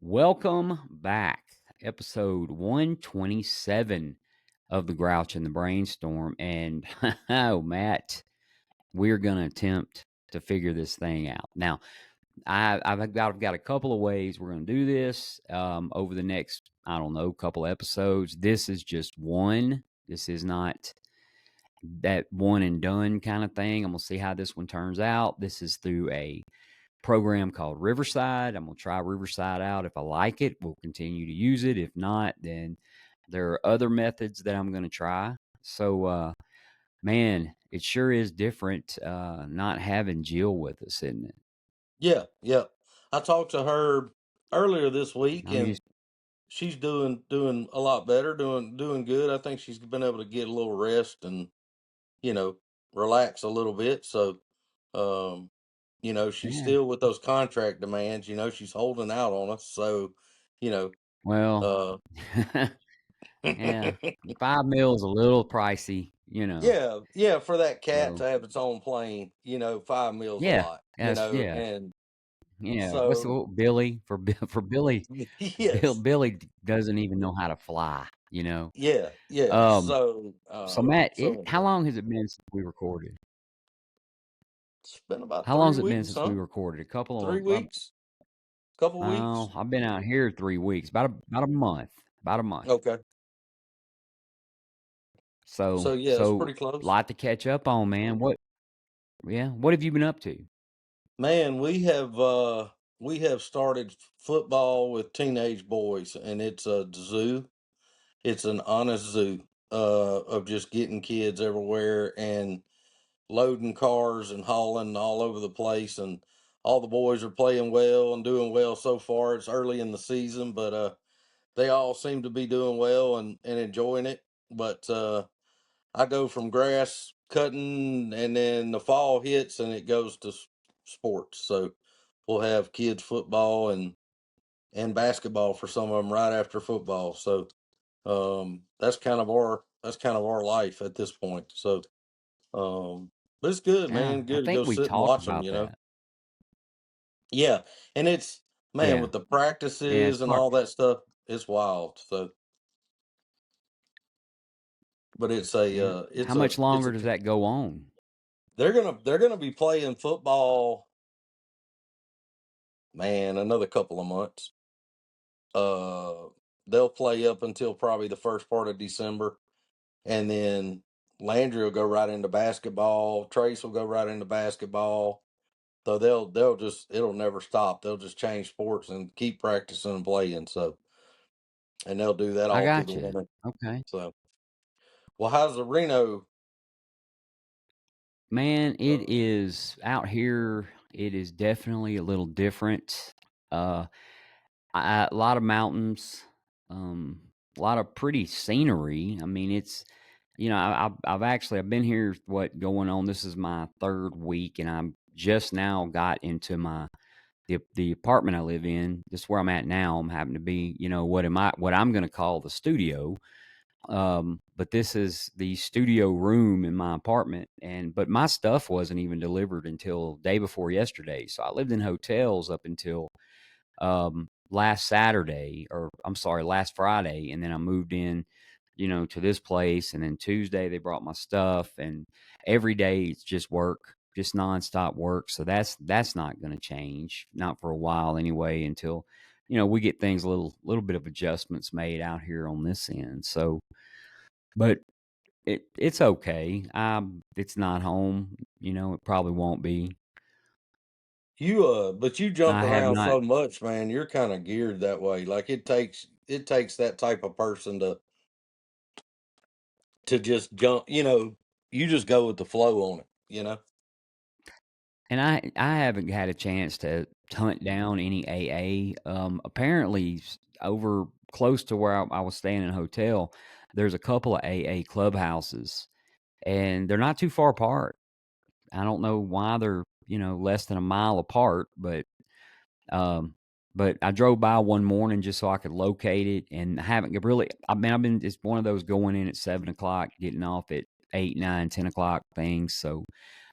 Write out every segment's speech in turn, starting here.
Welcome back. Episode 127 of the Grouch and the Brainstorm. And oh, Matt, we're going to attempt to figure this thing out. Now, I've got a couple of ways we're going to do this over the next, couple episodes. This is just one. This is not that one and done kind of thing. I'm going to see how this one turns out. This is through a program called Riverside. I'm going to try Riverside out. If I like it, we'll continue to use it. If not, then there are other methods that I'm going to try. So, man, it sure is different not having Jill with us, isn't it? Yeah. I talked to her earlier this week, I'm and used. she's doing a lot better, doing good. I think she's been able to get a little rest and you know relax a little bit. So, um, she's Yeah. still with those contract demands. She's holding out on us. So, you know, Well, uh, yeah. 5 meals a little pricey, yeah, for that cat So to have its own plane, 5 meals a yeah, lot, that's yeah, and yeah. What's so Billy for Billy? yes, Billy doesn't even know how to fly. yeah. Um, So, So Matt, how anyway. long has it been since we recorded? It's been about How long three has it been weeks, since we huh? recorded? A couple Three of weeks, couple weeks. I've been out here 3 weeks, about a month, about a month. Okay. So So yeah, it's so pretty close. lot to catch up on, man. What have you been up to? Man, we have started football with teenage boys, and it's a zoo. It's an honest zoo of just getting kids everywhere and loading cars and hauling all over the place, and all the boys are playing well and doing well so far. It's early in the season, but they all seem to be doing well and enjoying it. But I go from grass cutting, and then the fall hits and it goes to sports. So we'll have kids football and basketball for some of them right after football. So that's kind of our life at this point. So but it's good, Yeah, man. I Good to think go we sit and talked watch them. about that. Yeah, and it's man Yeah. with the Yeah, it's practices and part all that stuff. It's wild. So, but it's a yeah. How it's a much it's longer a does that go on? they're gonna be playing football, man, another couple of months. Uh, they'll play up until probably the first part of December, and then Landry will go right into basketball. Trace will go right into basketball. So they'll just it'll never stop. They'll just change sports and keep practicing and playing. So and they'll do that I all through got the you. winter. Okay. So well, how's the Reno? Man, it Uh, is out here. It is definitely a little different. Uh, a lot of mountains, um, a lot of pretty scenery. I mean, I've been here. Going on? This is my third week, and I'm just now got into the apartment I live in. This is where I'm at now. I'm having to be, what I'm going to call the studio. But this is the studio room in my apartment, but my stuff wasn't even delivered until day before yesterday. So I lived in hotels up until last Saturday, or I'm sorry, last Friday, and then I moved in, to this place, and then Tuesday they brought my stuff, and every day it's just work, just nonstop work. So that's not going to change, not for a while anyway, until we get things a little bit of adjustments made out here on this end. So, but it's okay. It's not home. It probably won't be. but you jump I have around not. so much, man. You're kind of geared that way. Like it takes that type of person to just jump. You just go with the flow on it. And I haven't had a chance to hunt down any AA. Apparently, over close to where I was staying in a hotel, there's a couple of AA clubhouses, and they're not too far apart. I don't know why they're less than a mile apart, um, but I drove by one morning just so I could locate it, and I haven't really. I mean, I've been it's one of those going in at 7 o'clock, getting off at 8, 9, 10 o'clock things. So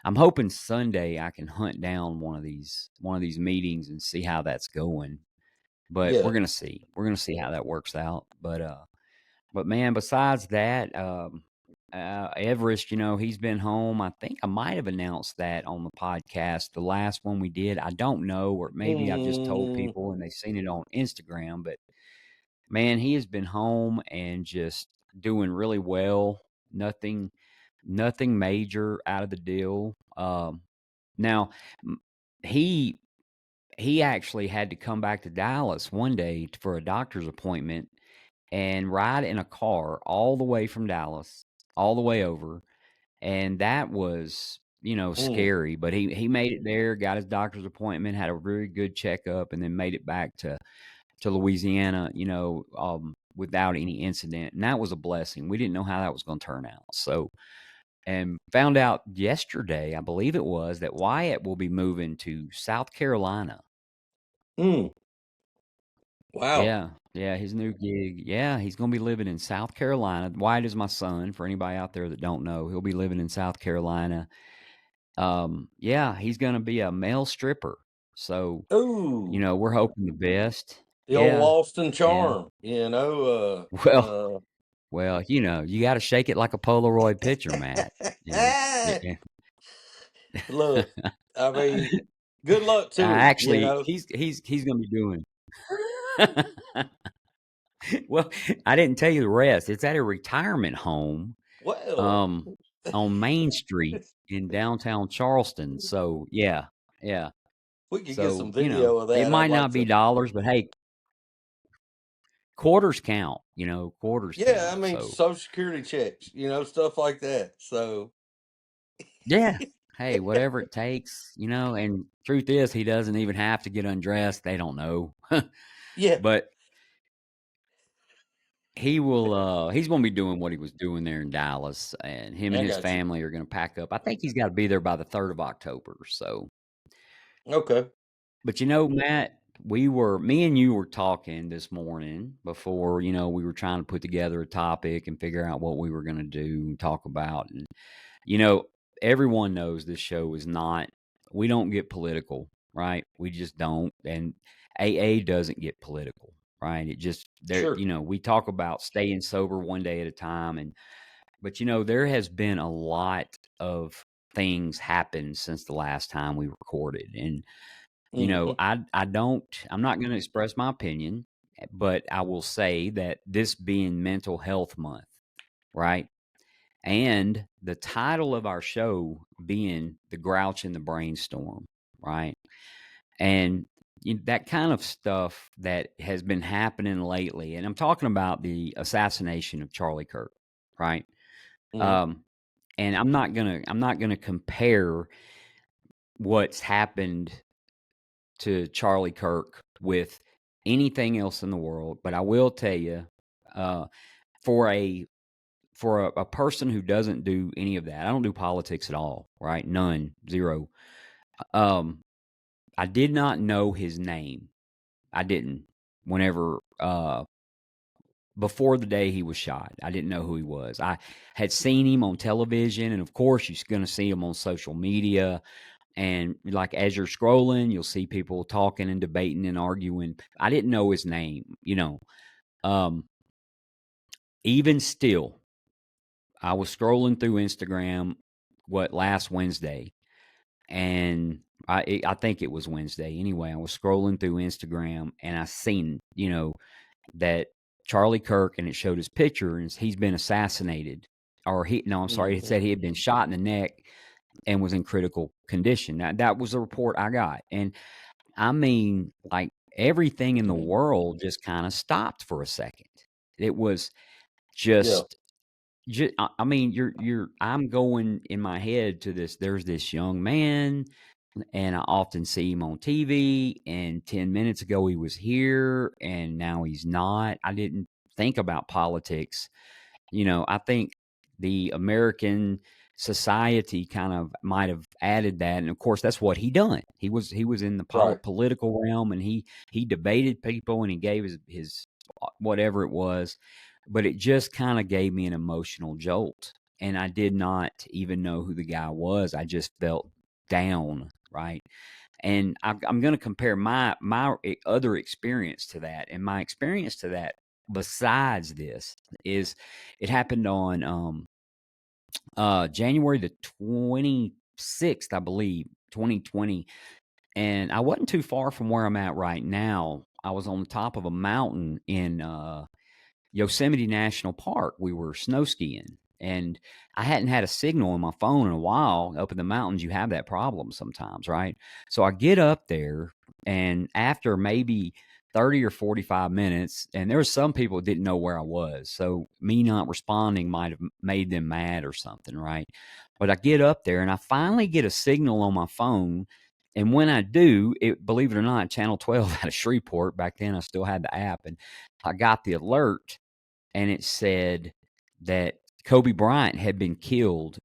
I'm hoping Sunday I can hunt down one of these meetings and see how that's going. but Yeah. we're gonna see. We're gonna see how that works out. But man, besides that, Everest, he's been home. I think I might have announced that on the podcast, the last one we did. I don't know, or maybe I've just told Mm, people and they've seen it on Instagram. But man, he has been home and just doing really well. Nothing, nothing major out of the deal. Now, m- he he actually had to come back to Dallas one day for a doctor's appointment and ride in a car all the way from Dallas, all the way over. And that was, mm, scary. But he made it there, got his doctor's appointment, had a very good checkup, and then made it back to Louisiana, without any incident. And that was a blessing. We didn't know how that was going to turn out. So, and found out yesterday, I believe it was, that Wyatt will be moving to South Carolina. mm. Wow. Yeah, yeah, his new gig. Yeah, he's gonna be living in South Carolina. Wyatt is my son. For anybody out there that don't know, he'll be living in South Carolina. Yeah, he's gonna be a male stripper. So, Ooh, we're hoping the best. the old Yeah, lost in yeah. charm, you know. Well, well, you got to shake it like a Polaroid picture, Matt. And yeah, Look, I mean, good luck to him, you actually, know. he's gonna be doing. Well, I didn't tell you the rest. It's at a retirement home, Well, um, on Main Street in downtown Charleston. So, yeah, yeah. we could get So, some video of it that. I'd might like not be to. dollars, but hey, quarters count, quarters Yeah, I count. mean, So, Social Security checks, stuff like that. So, yeah. Hey, whatever it takes, and truth is he doesn't even have to get undressed. They don't know. yeah, But he's gonna be doing what he was doing there in Dallas, and him and I his got you. family are gonna pack up. I think he's gotta be there by the 3rd of October. So, Okay, but Matt, me and you were talking this morning before, we were trying to put together a topic and figure out what we were gonna do and talk about. And you know, everyone knows this show is not, we don't get political, right? We just don't. And AA doesn't get political, right? It just, sure. we talk about staying sober one day at a time. But, there has been a lot of things happen since the last time we recorded. And, Hmm. I'm not going to express my opinion, but I will say that this being Mental Health Month, right? And the title of our show being The Grouch and the Brainstorm, right? And that kind of stuff that has been happening lately. And I'm talking about the assassination of Charlie Kirk, right? Hmm. Um, and I'm not gonna compare what's happened to Charlie Kirk with anything else in the world, but I will tell you, uh, for a person who doesn't do any of that, I don't do politics at all, right? None, zero. Um, I did not know his name. I didn't. Whenever before the day he was shot, I didn't know who he was. I had seen him on television, and of course, you're going to see him on social media. And like as you're scrolling, you'll see people talking and debating and arguing. I didn't know his name. Um, even still, I was scrolling through Instagram last Wednesday, and I think it was Wednesday. Anyway, I was scrolling through Instagram and I seen that Charlie Kirk, and it showed his picture, and he's been assassinated, or I'm sorry, it Hmm. said he had been shot in the neck and was in critical condition. That was the report I got, and I mean, like everything in the world just kind of stopped for a second. It was Yeah. just I mean, I'm going in my head to this. There's this young man, and I often see him on TV. And 10 minutes ago, he was here, and now he's not. I didn't think about politics. I think the American society kind of might have added that, and of course, that's what he done. He was in the Right. political realm, and he debated people, and he gave his whatever it was, but it just kind of gave me an emotional jolt. And I did not even know who the guy was. I just felt down, right? And I'm going to compare my other experience to that, and my experience to that, besides this, is it happened on January the 26th, I believe, 2020, and I wasn't too far from where I'm at right now. I was on the top of a mountain in Yosemite National Park. We were snow skiing, and I hadn't had a signal on my phone in a while. Up in the mountains, you have that problem sometimes, right? So I get up there, and after maybe 30 or 45 minutes, and there were some people that didn't know where I was. So me not responding might have made them mad or something, right? But I get up there and I finally get a signal on my phone. And when I do, believe it or not, Channel 12 out of Shreveport, back then I still had the app, and I got the alert, and it said that Kobe Bryant had been killed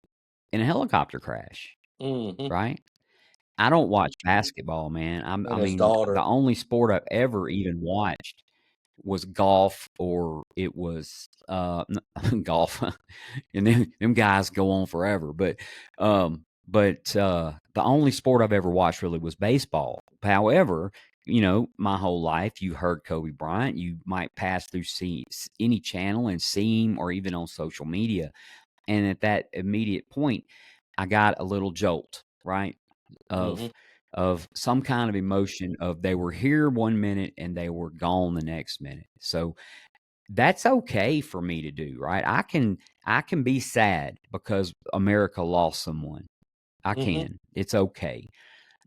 in a helicopter crash, Mm-hmm. right? I don't watch basketball, man. I And his mean, the daughter. only sport I've ever even watched was golf, or it was golf. And then them guys go on forever. But the only sport I've ever watched really was baseball. However, my whole life, you heard Kobe Bryant. You might pass through any channel and see him, or even on social media. And at that immediate point, I got a little jolt, right? Mm-hmm. Of some kind of emotion of they were here 1 minute and they were gone the next minute. So that's okay for me to do, right? I can be sad because America lost someone. I Mm-hmm. can. It's okay.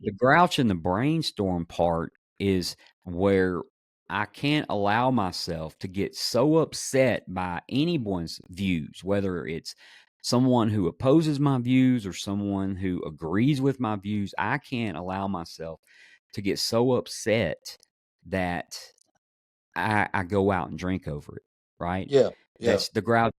The grouch and the brainstorm part is where I can't allow myself to get so upset by anyone's views, whether it's someone who opposes my views or someone who agrees with my views. I can't allow myself to get so upset that I go out and drink over it, right? Yeah. Yeah. That's the grouch.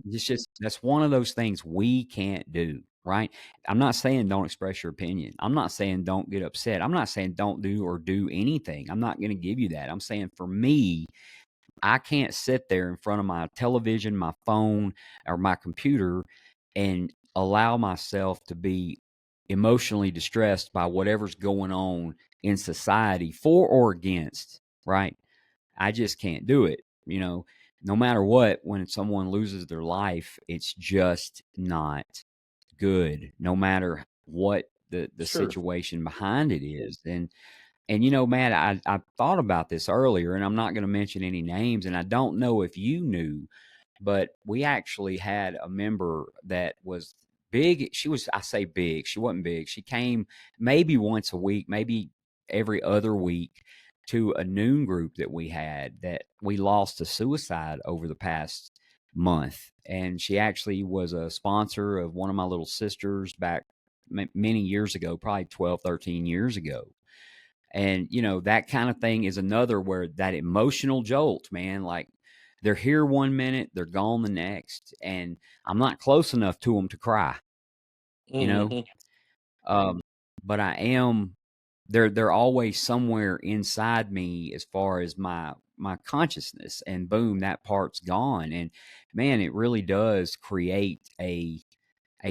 That's one of those things we can't do, right? I'm not saying don't express your opinion. I'm not saying don't get upset. I'm not saying don't do anything. I'm not going to give you that. I'm saying for me, I can't sit there in front of my television, my phone, or my computer and allow myself to be emotionally distressed by whatever's going on in society, for or against, right? I just can't do it. No matter what, when someone loses their life, it's just not good, no matter what the Sure. situation behind it is. And Matt, I thought about this earlier, and I'm not going to mention any names, and I don't know if you knew, but we actually had a member that was big. I say big, she wasn't big. She came maybe once a week, maybe every other week, to a noon group that we had, that we lost to suicide over the past month. And she actually was a sponsor of one of my little sisters back many years ago, probably 12, 13 years ago. And, that kind of thing is another where that emotional jolt, man, like they're here 1 minute, they're gone the next. And I'm not close enough to them to cry, you know? Mm-hmm. Um, but I am, they're always somewhere inside me as far as my consciousness, and boom, that part's gone. And man, it really does create a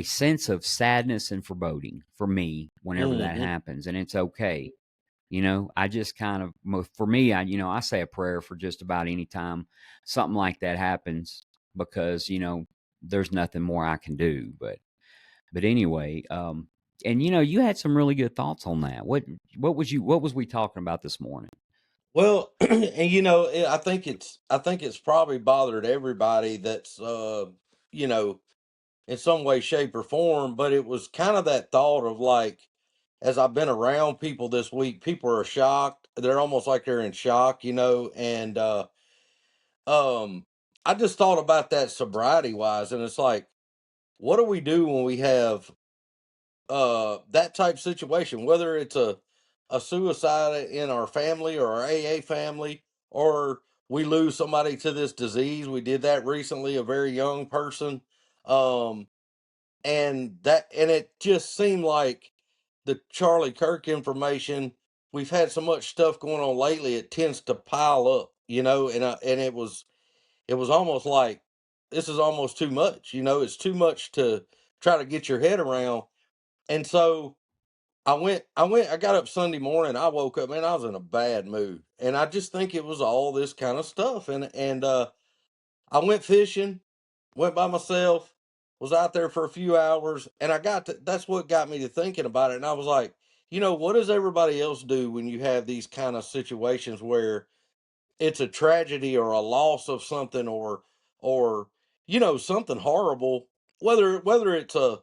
sense of sadness and foreboding for me whenever that Mm-hmm. happens. And it's okay. I just kind of, for me, I say a prayer for just about any time something like that happens, because, there's nothing more I can do. But anyway, and you had some really good thoughts on that. What was we talking about this morning? Well, and I think it's probably bothered everybody that's you know in some way, shape, or form. But it was kind of that thought of like, as I've been around people this week, people are shocked. They're almost like they're in shock, and um, I just thought about that sobriety wise, and it's like, what do we do when we have that type situation, whether it's a suicide in our family or our AA family, or we lose somebody to this disease. We did that recently, a very young person. Um, and it just seemed like the Charlie Kirk information, we've had so much stuff going on lately, it tends to pile up, and it was almost like, this is almost too much, it's too much to try to get your head around. And so I got up Sunday morning. I woke up, man, I was in a bad mood. And I just think it was all this kind of stuff. And I went fishing, went by myself, was out there for a few hours, and that's what got me to thinking about it. And I was like, what does everybody else do when you have these kind of situations where it's a tragedy or a loss of something, or something horrible, whether it's a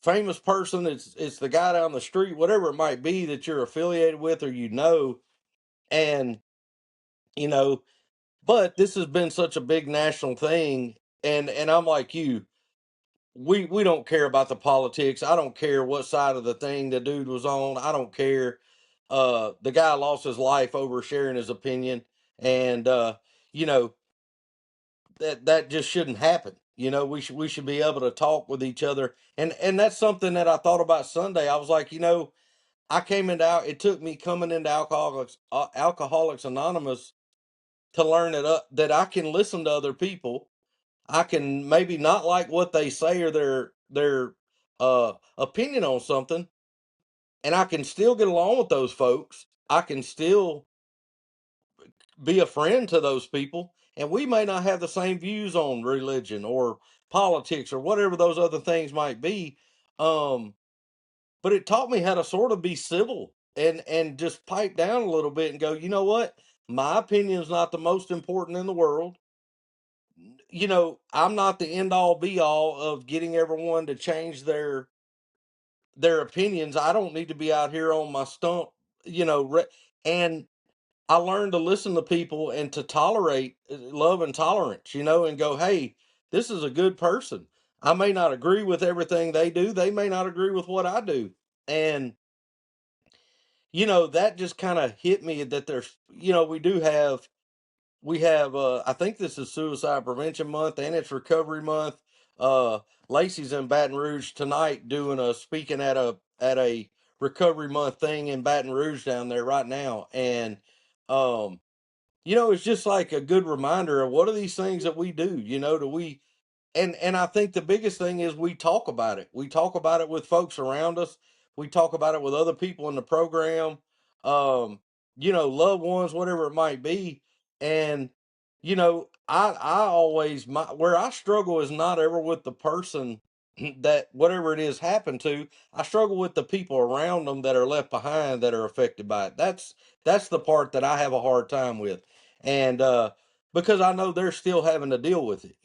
famous person, it's the guy down the street, whatever it might be that you're affiliated with or and you know but this has been such a big national thing, and I'm like you, we don't care about the politics. I don't care what side of the thing the dude was on. I don't care. The guy lost his life over sharing his opinion, and you know that just shouldn't happen. We should be able to talk with each other, and that's something that I thought about Sunday. I was like, I came into it took me coming into Alcoholics Anonymous to learn that I can listen to other people. I can maybe not like what they say or their opinion on something, and I can still get along with those folks. I can still be a friend to those people, and we may not have the same views on religion or politics or whatever those other things might be. Um, but it taught me how to sort of be civil and just pipe down a little bit and go, you know what? My opinion is not the most important in the world. I'm not the end all be all of getting everyone to change their opinions. I don't need to be out here on my stump, and I learned to listen to people and to tolerate love and tolerance, and go, hey, this is a good person. I may not agree with everything they do. They may not agree with what I do. And, that just kind of hit me that we have I think this is Suicide Prevention Month and it's Recovery Month. Lacey's in Baton Rouge tonight doing a speaking at a Recovery Month thing in Baton Rouge down there right now. And um it's just like a good reminder of what are these things that we do, do we and I think the biggest thing is we talk about it. We talk about it with folks around us. We talk about it with other people in the program, um, loved ones, whatever it might be. And I always where I struggle is not ever with the person that whatever it is happened to. I struggle with the people around them that are left behind that are affected by it. That's the part that I have a hard time with, and because I know they're still having to deal with it,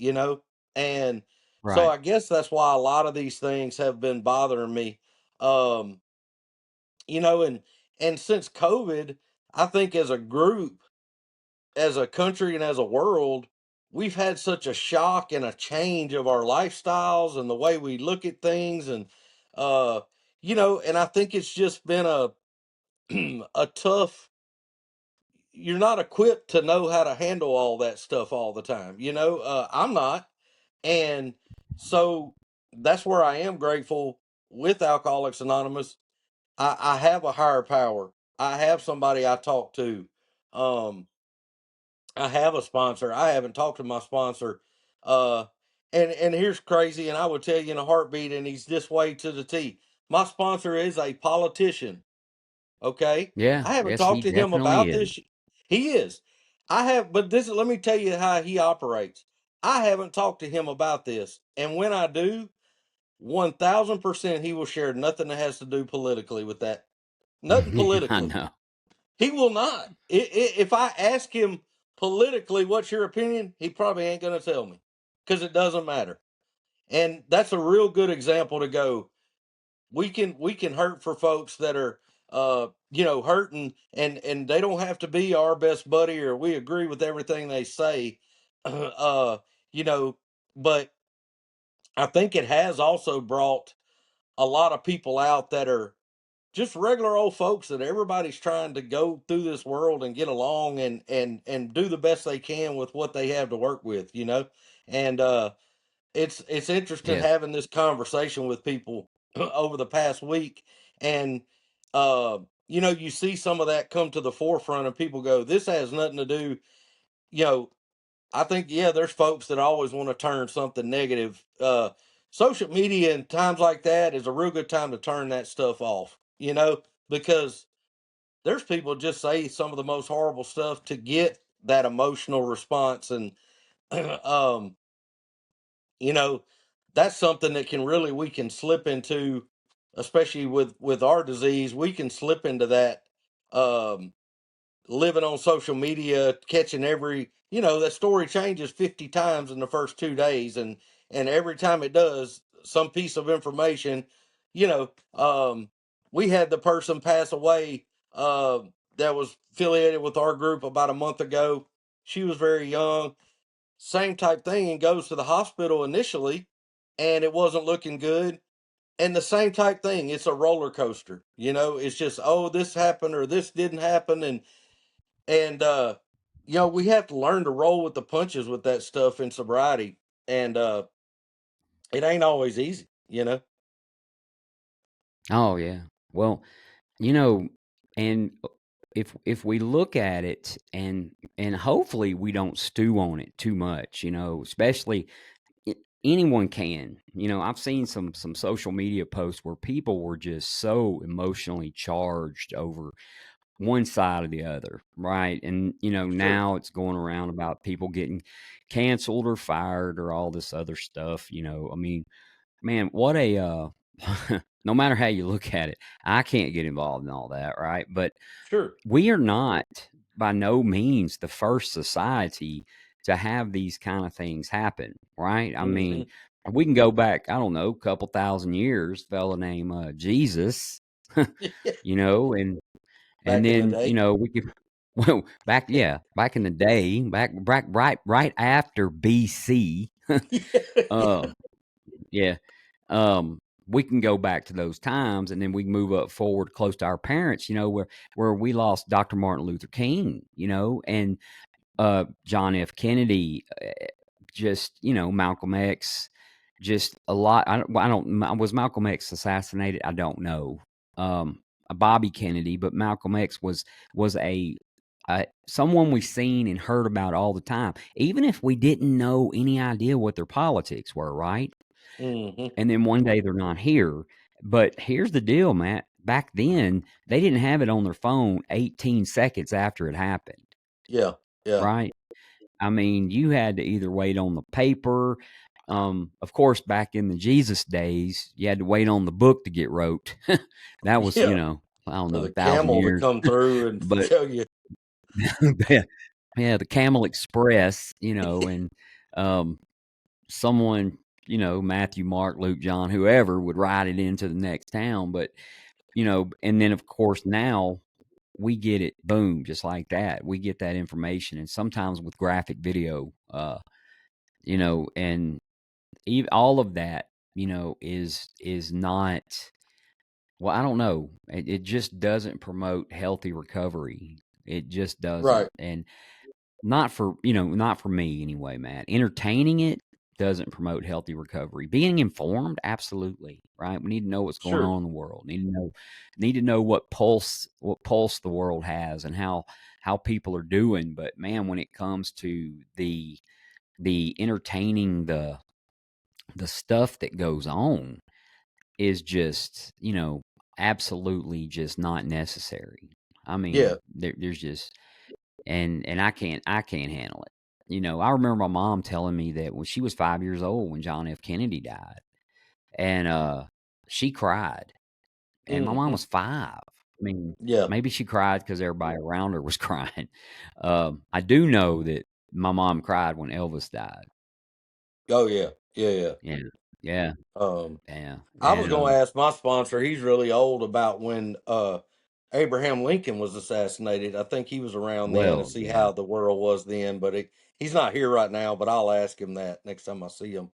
and so Right. I guess that's why a lot of these things have been bothering me. Um, and since COVID, I think as a group, as a country and as a world, we've had such a shock and a change of our lifestyles and the way we look at things uh and I think it's just been a a tough, you're not equipped to know how to handle all that stuff all the time. I'm not. And so that's where I am grateful with Alcoholics Anonymous. I have a higher power. I have somebody I talk to. Um, I have a sponsor. I haven't talked to my sponsor. Uh, and here's crazy, and I would tell you in a heartbeat, and he's this way to the T. My sponsor is a politician. Okay, Yeah. I haven't Yes, he talked to him definitely about is. this. He is. But this is. Let me tell you how he operates. I haven't talked to him about this, and when I do, 1,000% he will share nothing that has to do politically with that. Nothing I politically. know. He will not. If I ask him politically, what's your opinion? He probably ain't going to tell me because it doesn't matter. And that's a real good example to go. We can hurt for folks that are hurting, and they don't have to be our best buddy or we agree with everything they say. uh you know but I think it has also brought a lot of people out that are just regular old folks that everybody's trying to go through this world and get along and do the best they can with what they have to work with, and it's interesting Yes. having this conversation with people over the past week, and uh you see some of that come to the forefront and people go, this has nothing to do, you know I think, yeah, there's folks that always want to turn something negative. Social media and times like that is a real good time to turn that stuff off. you know, because there's people just say some of the most horrible stuff to get that emotional response. And, um, you know, that's something that can really, we can slip into, especially with our disease, we can slip into that, um, living on social media, catching every, that story changes 50 times in the first 2 days. And every time it does, some piece of information, you know, we had the person pass away, that was affiliated with our group about a month ago. She was very young, same type thing, and goes to the hospital initially, and it wasn't looking good. And the same type thing, it's a roller coaster. It's just, oh, this happened or this didn't happen. And we have to learn to roll with the punches with that stuff in sobriety. And it ain't always easy. Oh yeah. Well, you know, and if we look at it and hopefully we don't stew on it too much, especially anyone can. I've seen some social media posts where people were just so emotionally charged over one side or the other, right? And Sure. now it's going around about people getting canceled or fired or all this other stuff. I mean, man, what a no matter how you look at it, I can't get involved in all that, right? But Sure. we are not by no means the first society to have these kind of things happen, right? I mean, Hmm. we can go back, I don't know, a couple thousand years, fella named Jesus, and Back in the then, day. we could well, back in the day, back right after BC. Yeah. uh yeah. Um, we can go back to those times and then we can move up forward close to our parents, where we lost Dr. Martin Luther King, and John F. Kennedy, just, Malcolm X, just a lot. Was Malcolm X assassinated? I don't know. Bobby Kennedy, but Malcolm X was someone we've seen and heard about all the time, even if we didn't know any idea what their politics were, right? Hmm. And then one day they're not here. But here's the deal, Matt. Back then, they didn't have it on their phone 18 seconds after it happened, Yeah. Yeah. right? I mean, you had to either wait on the paper. Of course, back in the Jesus days, you had to wait on the book to get wrote. That was, Yeah. I don't Or know, the 1,000 camel to years. come through and But tell you. yeah, yeah, the Camel Express, and um, someone, Matthew, Mark, Luke, John, whoever would ride it into the next town. But, and then of course now we get it, boom, just like that. We get that information, and sometimes with graphic video, and all of that, is not, well, I don't know. It just doesn't promote healthy recovery. It just doesn't. Right. And not for me anyway, Matt. Entertaining it doesn't promote healthy recovery. Being informed, absolutely, right? We need to know what's going Sure. on in the world. Need to know what pulse the world has and how people are doing. But man, when it comes to the entertaining, the stuff that goes on is just, absolutely just not necessary. I Yeah. mean, there's just, and I can't handle it. I remember my mom telling me that when she was 5 years old when John F. Kennedy died, and she cried, and my mom Hmm. was 5. I mean, Yeah. maybe she cried because everybody around her was crying. I do know that my mom cried when Elvis died. Oh yeah. Yeah. Yeah. Yeah, yeah, Um, yeah, I was and going to ask my sponsor. He's really old, about when Abraham Lincoln was assassinated. I think he was around then, to well, see yeah. how the world was then. But he's not here right now. But I'll ask him that next time I see him.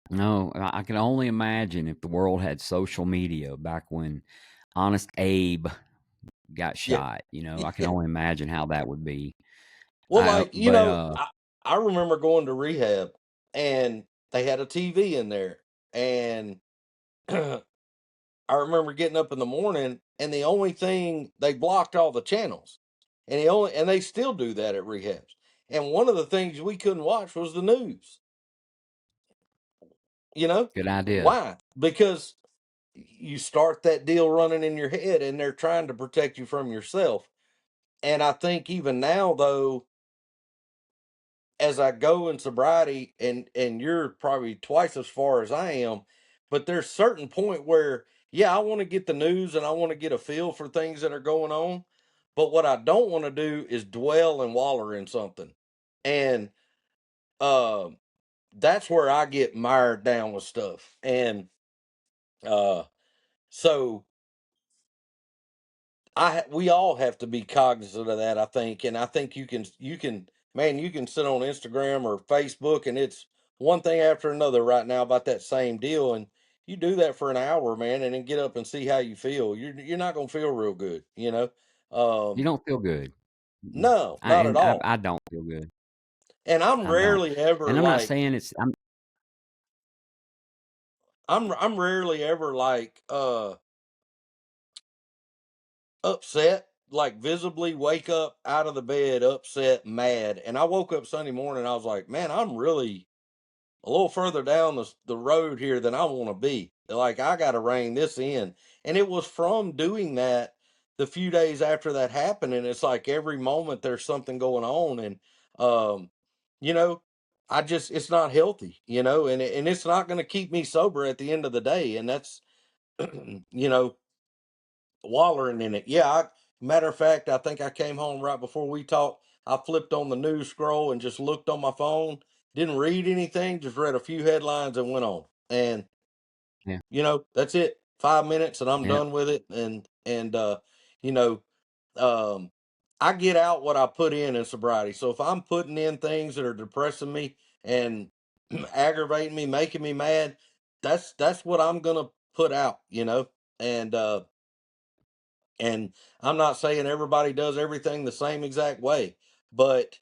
No, I can only imagine if the world had social media back when Honest Abe got Yeah. shot. I can only imagine how that would be. Well, But I remember going to rehab, and they had a TV in there, and I remember getting up in the morning, and the only thing, they blocked all the channels, and they still do that at rehabs. And one of the things we couldn't watch was the news. You know good idea. why? Because you start that deal running in your head, and they're trying to protect you from yourself. And I think even now, though, as I go in sobriety, and you're probably twice as far as I am, but there's certain point where, yeah, I want to get the news and I want to get a feel for things that are going on, but what I don't want to do is dwell and waller in something. And uh that's where I get mired down with stuff. And uh so we all have to be cognizant of that, I think. And I think you can man, you can sit on Instagram or Facebook, and it's one thing after another right now about that same deal. And you do that for an hour, man, and then get up and see how you feel. You're not gonna feel real good, you know. You Um don't feel good. Mm-mm. no, not at all. I don't feel good. And I'm I don't. rarely ever And I'm not like saying it's I'm rarely ever like upset, like visibly wake up out of the bed upset, mad. And I woke up Sunday morning, I was like, man, I'm really a little further down the road here than I want to be. Like, I got to rein this in. And it was from doing that the few days after that happened. And it's like every moment there's something going on. And, you know, it's not healthy, and it's not going to keep me sober at the end of the day. And that's, you know, wallering in it. Yeah, matter of fact, I think I came home right before we talked. I flipped on the news scroll and just looked on my phone. Didn't read anything, just read a few headlines and went on. And yeah, that's it. 5 minutes and I'm yeah. done with it. And you know, um, I get out what I put in sobriety. So if I'm putting in things that are depressing me and aggravating me, making me mad, that's what I'm gonna put out. And I'm not saying everybody does everything the same exact way, but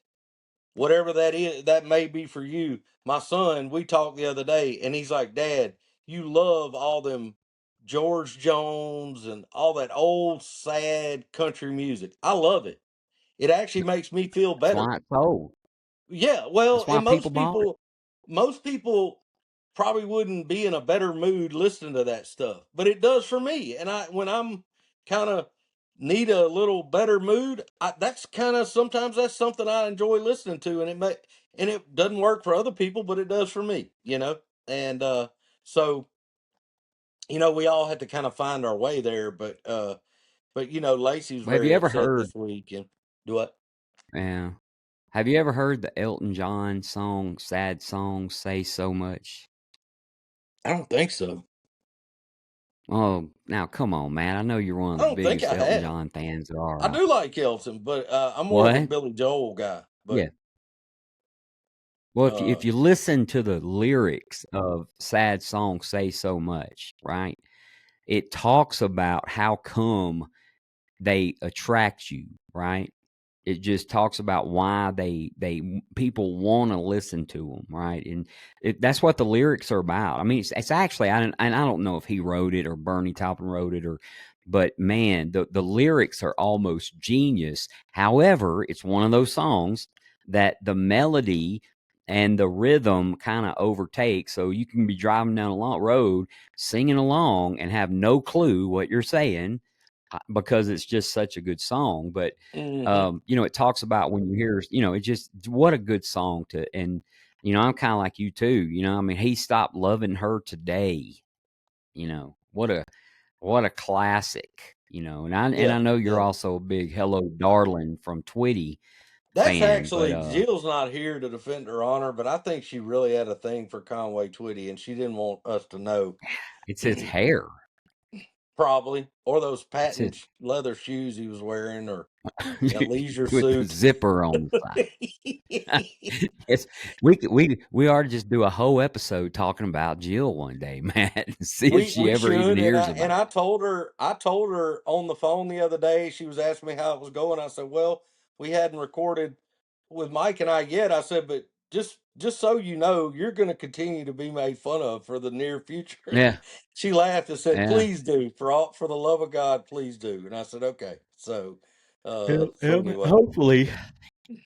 whatever that is, that may be for you. My son, we talked the other day, and he's like, Dad, you love all them George Jones and all that old, sad country music. I love it. It actually makes me feel That's better. why it's sold. Yeah, well, That's why and people bought it. most people probably wouldn't be in a better mood listening to that stuff, but it does for me. And when I'm kind of need a little better mood, that's kind of sometimes that's something I enjoy listening to, and it doesn't work for other people, but it does for me. And so we all had to kind of find our way there, but Lacey was Well, have you very ever upset heard? this week, and do what? Yeah. Have you ever heard the Elton John song, sad song, "Say So Much"? I don't think so. Oh, now come on, man. I know you're one of I the don't think biggest I Elton have. John fans there are I out. do like Elton, but I'm more of a What? Billy Joel guy. Yeah. But Well, if uh, you listen to the lyrics of sad song "Say So Much," right? It talks about how come they attract you, right? It just talks about why they people want to listen to them, right? And that's what the lyrics are about. I mean, it's actually I don't know if he wrote it or Bernie Taupin wrote it, but man, the lyrics are almost genius. However, it's one of those songs that the melody and the rhythm kind of overtake, so you can be driving down a long road singing along and have no clue what you're saying because it's just such a good song. But hmm it talks about when you hear, it just what a good song to. And I'm kind of like you too. I mean, he stopped loving her today. What a classic. And I yeah, know you're yeah. also a big "Hello, Darling" from Twitty That's fan, but actually Jill's not here to defend her honor, but I think she really had a thing for Conway Twitty, and she didn't want us to know. it's his hair. Probably, or those It's his patent leather shoes he was wearing, or that leisure with the suit. zipper on the side. Yes, we ought to just do a whole episode talking about Jill one day, Matt, and see if We she we ever even should, and hears I about and I told her on the phone the other day. She was asking me how it was going. I said, "Well, we hadn't recorded with Mike and I yet." I said, "But just so you know, you're going to continue to be made fun of for the near future." it. Yeah, She laughed and said, yeah. "Please do, for the love of God, please do." And I said, "Okay." So, Yeah, so anyway, hopefully.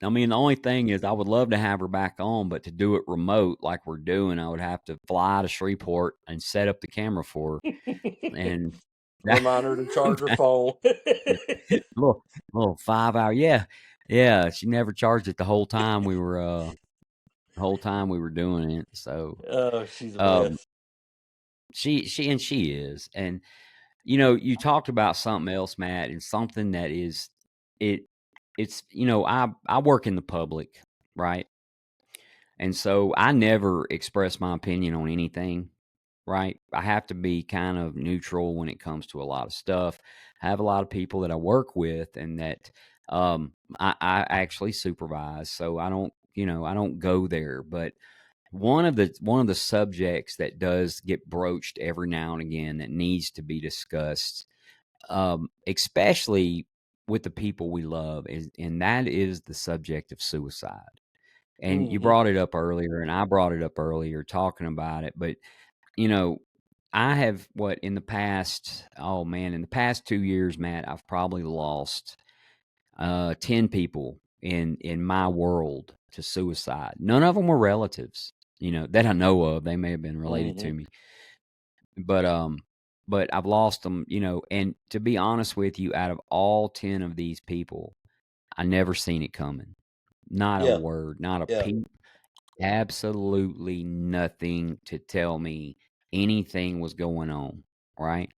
I mean, the only thing is I would love to have her back on, but to do it remote like we're doing, I would have to fly to Shreveport and set up the camera for her. And that, Remind her to charge her phone. little little 5 hour, yeah. Yeah, she never charged it the whole time we were doing it. So Oh, she's the um best. she is. And you talked about something else, Matt, and something that is it it's I work in the public, right? And so I never express my opinion on anything, right? I have to be kind of neutral when it comes to a lot of stuff. I have a lot of people that I work with and that I actually supervise. So I don't go there. But one of the subjects that does get broached every now and again that needs to be discussed, especially with the people we love, and that is the subject of suicide. And you Hmm. brought it up earlier, and I brought it up earlier talking about it. But, you know, I have in the past, oh man, in the past 2 years, Matt, I've probably lost 10 people in my world to suicide. None of them were relatives, that I know of. They may have been related Hmm. to me, but I've lost them, and to be honest with you, out of all 10 of these people, I never seen it coming. Not a Yeah. word, not a Yeah. peep. Absolutely nothing to tell me anything was going on, right?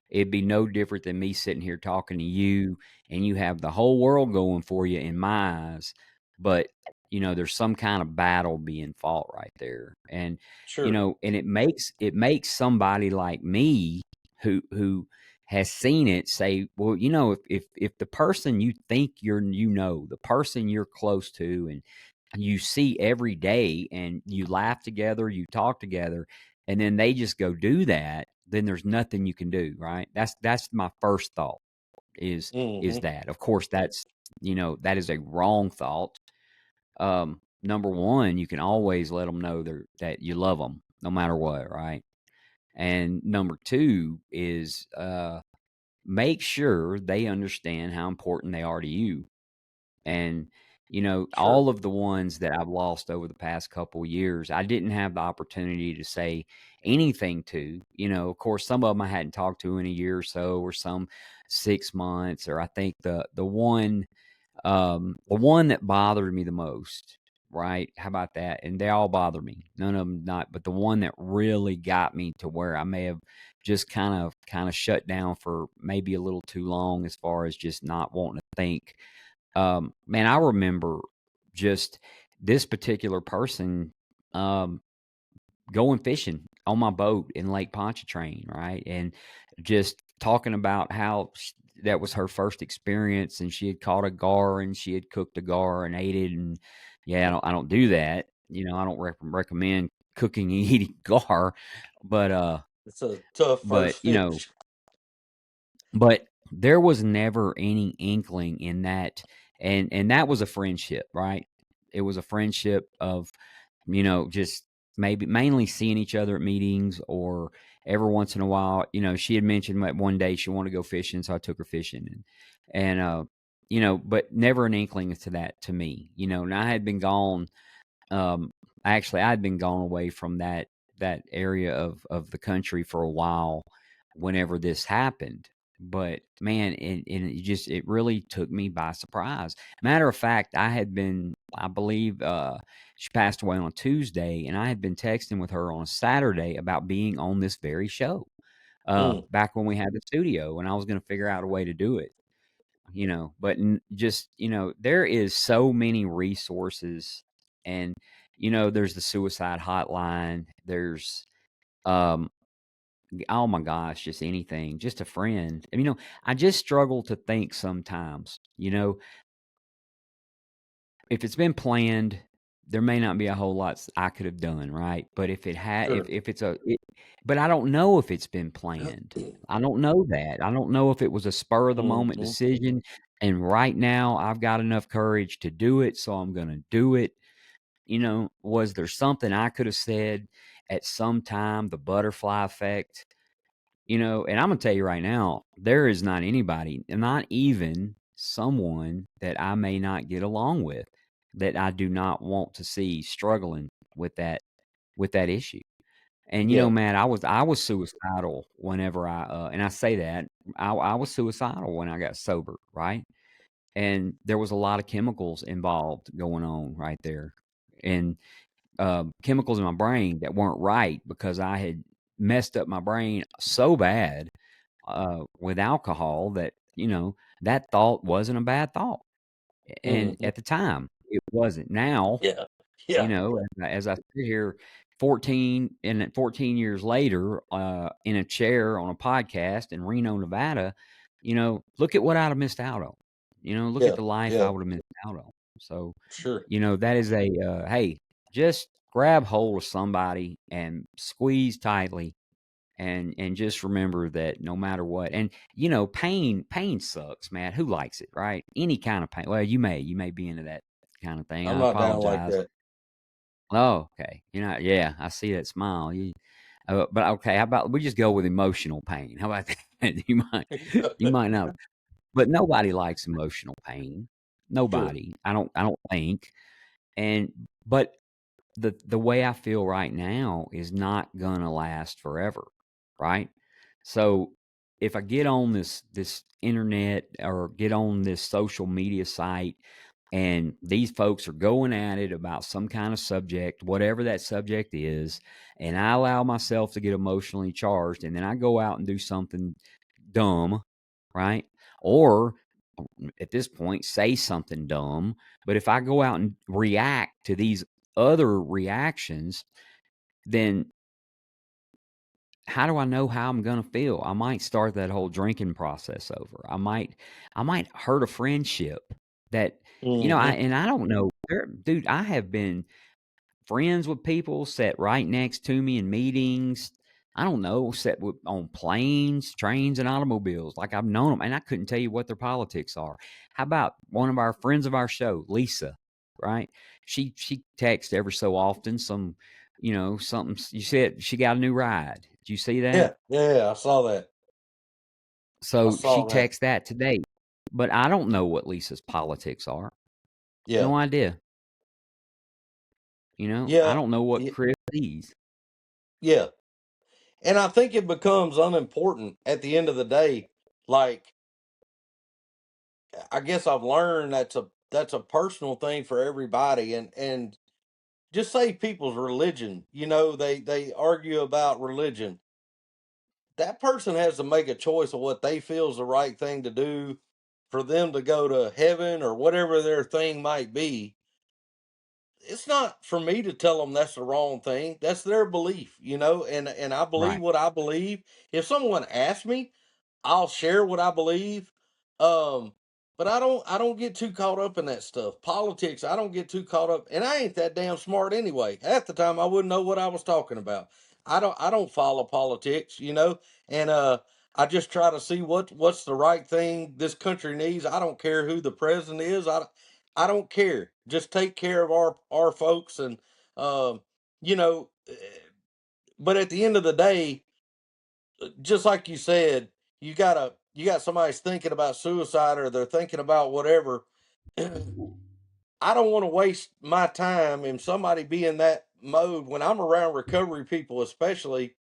It'd be no different than me sitting here talking to you, and you have the whole world going for you in my eyes, but there's some kind of battle being fought right there. And Sure. and it makes somebody like me who has seen it say, well, if the person you think the person you're close to and you see every day and you laugh together, you talk together, and then they just go do that, then there's nothing you can do, right? That's my first thought is Hmm. that. Of course, that is a wrong thought. Number one, you can always let them know that you love them no matter what, right? And number two is make sure they understand how important they are to you. And Sure. all of the ones that I've lost over the past couple years, I didn't have the opportunity to say anything to. Of course, some of them I hadn't talked to in a year or so, or some 6 months, or I think the one that bothered me the most, right? How about that? And they all bother me. None of them not, but the one that really got me to where I may have just kind of shut down for maybe a little too long as far as just not wanting to think. Man, I remember just this particular person um, going fishing on my boat in Lake Pontchartrain, right? And just talking about how that was her first experience, and she had caught a gar and she had cooked a gar and ate it. And yeah, I don't do that. I don't recommend cooking and eating gar, but It's a tough but first fish. but there was never any inkling in that, and that was a friendship, right? It was a friendship of, just maybe mainly seeing each other at meetings, or every once in a while, she had mentioned that one day she wanted to go fishing, so I took her fishing, and but never an inkling to that to me, and I had been gone. Actually, I'd been gone away from that area of the country for a while whenever this happened. But man, it really took me by surprise. Matter of fact, I believe she passed away on a Tuesday, and I had been texting with her on a Saturday about being on this very show. Mm. Back when we had the studio, and I was going to figure out a way to do it. But just there is so many resources. And there's the suicide hotline, there's um oh my gosh, just anything, just a friend. And I just struggle to think sometimes, if it's been planned, there may not be a whole lot I could have done, right? But if it had, Sure. if it's but I don't know if it's been planned. I don't know that. I don't know if it was a spur of the moment Hmm. decision. And right now, I've got enough courage to do it, so I'm going to do it. Was there something I could have said at some time? The butterfly effect. And I'm going to tell you right now, there is not anybody, not even someone that I may not get along with, that I do not want to see struggling with that issue. And Yeah. Matt, I was suicidal whenever and I say that I was suicidal when I got sober, right? And there was a lot of chemicals involved going on right there, and chemicals in my brain that weren't right because I had messed up my brain so bad with alcohol that that thought wasn't a bad thought, and Hmm. at the time it wasn't. Now, Yeah. Yeah. as I sit here 14 years later, in a chair on a podcast in Reno, Nevada, look at what I'd have missed out on. Look at Yeah. the life I Yeah. would have missed out on. So, Sure. that is hey, just grab hold of somebody and squeeze tightly, and just remember that no matter what, and pain sucks, man. Who likes it, right? Any kind of pain. Well, you may be into that kind of thing. I'm I not down like apologize. that. Oh, okay. You're not. Yeah, I see that smile. But okay. How about we just go with emotional pain? How about that? You might not, but nobody likes emotional pain. Sure. Nobody. I don't think. And but the way I feel right now is not gonna last forever, right? So if I get on this internet or get on this social media site, and these folks are going at it about some kind of subject, whatever that subject is, and I allow myself to get emotionally charged, and then I go out and do something dumb, right? Or at this point, say something dumb. But if I go out and react to these other reactions, then how do I know how I'm gonna feel? I might start that whole drinking process over. I might hurt a friendship that I Hmm. and I don't know. Dude, I have been friends with people, sat right next to me in meetings. I don't know, on planes, trains, and automobiles. Like, I've known them, and I couldn't tell you what their politics are. How about one of our friends of our show, Lisa? Right? She texts every so often something. You said she got a new ride. Did you see that? Yeah. Yeah. I saw that. I So she saw that. texts that today, but I don't know what Lisa's politics are. Yeah. No idea. I Yeah. don't know what Yeah. Chris sees. Yeah. And I think it becomes unimportant at the end of the day. Like, I guess I've learned that's a personal thing for everybody, and just say people's religion. They argue about religion. That person has to make a choice of what they feel is the right thing to do for them to go to heaven or whatever their thing might be. It's not for me to tell them that's the wrong thing. That's their belief, and I believe Right. what I believe. If someone asks me, I'll share what I believe. Um, but I don't get too caught up in that stuff. Politics, I don't get too caught up, and I ain't that damn smart anyway. Half the time I wouldn't know what I was talking about. I don't follow politics, and I just try to see what's the right thing this country needs. I don't care who the president is. I don't care. Just take care of our folks, and um, you know, but at the end of the day, just like you said, you got somebody's thinking about suicide or they're thinking about whatever. I don't want to waste my time and somebody be in that mode when I'm around recovery people, especially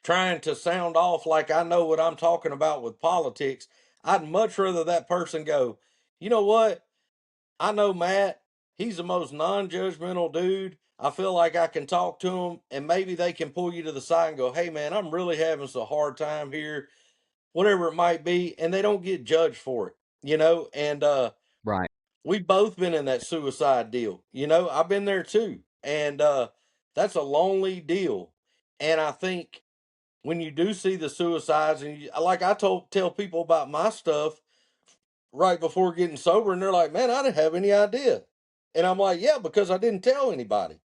trying to sound off like I know what I'm talking about with politics. I'd much rather that person go, you know what? I know Matt. He's the most non-judgmental dude. I feel like I can talk to him, and maybe they can pull you to the side and go, "Hey, man, I'm really having some hard time here, whatever it might be," and they don't get judged for it. And Right. we've both been in that suicide deal. I've been there too, and that's a lonely deal. And I think when you do see the suicides, and like I tell people about my stuff right before getting sober, and they're like, "Man, I didn't have any idea." And I'm like, "Yeah, because I didn't tell anybody."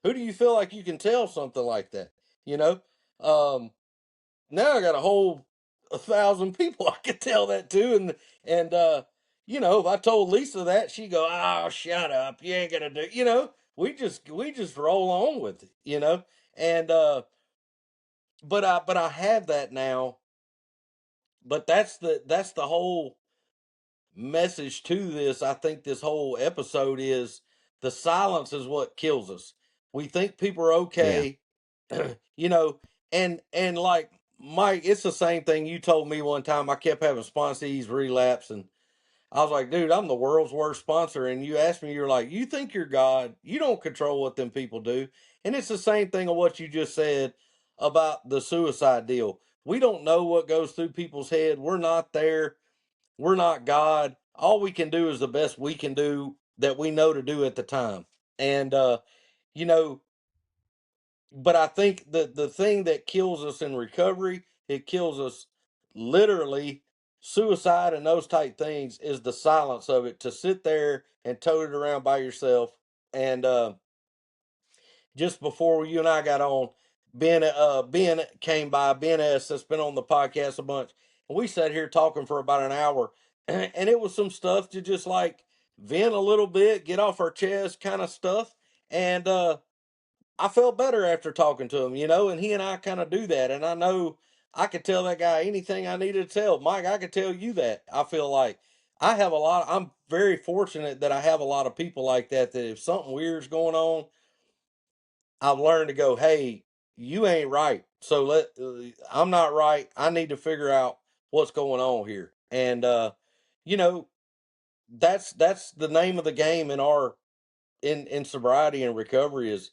Who do you feel like you can tell something like that? You know? Um, Now I got a whole 1,000 people I could tell that to, and if I told Lisa that, she'd go, "Oh, shut up! You ain't gonna do." We just roll on with it. And but I have that now. But that's the whole. message to this, I think this whole episode is the silence is what kills us. We think people are Yeah. okay, you know, and like Mike, it's the same thing you told me one time. I kept having sponsees relapse, and I was like, dude, I'm the world's worst sponsor. And you asked me, you're like, you think you're God. You don't control what them people do. And it's the same thing of what you just said about the suicide deal. We don't know what goes through people's head. We're not there. We're not God. All we can do is the best we can do that we know to do at the time. And you know, but I think that the thing that kills us in recovery, it kills us literally suicide and those type things is the silence of it, to sit there and tote it around by yourself. And just before you and I got on, Ben came by, Ben S that's been on the podcast a bunch, and we sat here talking for about an hour, and it was some stuff to just like vent a little bit, get off our chest kind of stuff. And I felt better after talking to him, and he and I kind of do that. And I know I could tell that guy anything I needed to tell. Mike, I could tell you that. I feel like I'm very fortunate that I have a lot of people like that, that if something weird's going on, I've learned to go, hey, you ain't right. So I'm not right. I need to figure out what's going on here. And, you know, that's the name of the game in sobriety and recovery is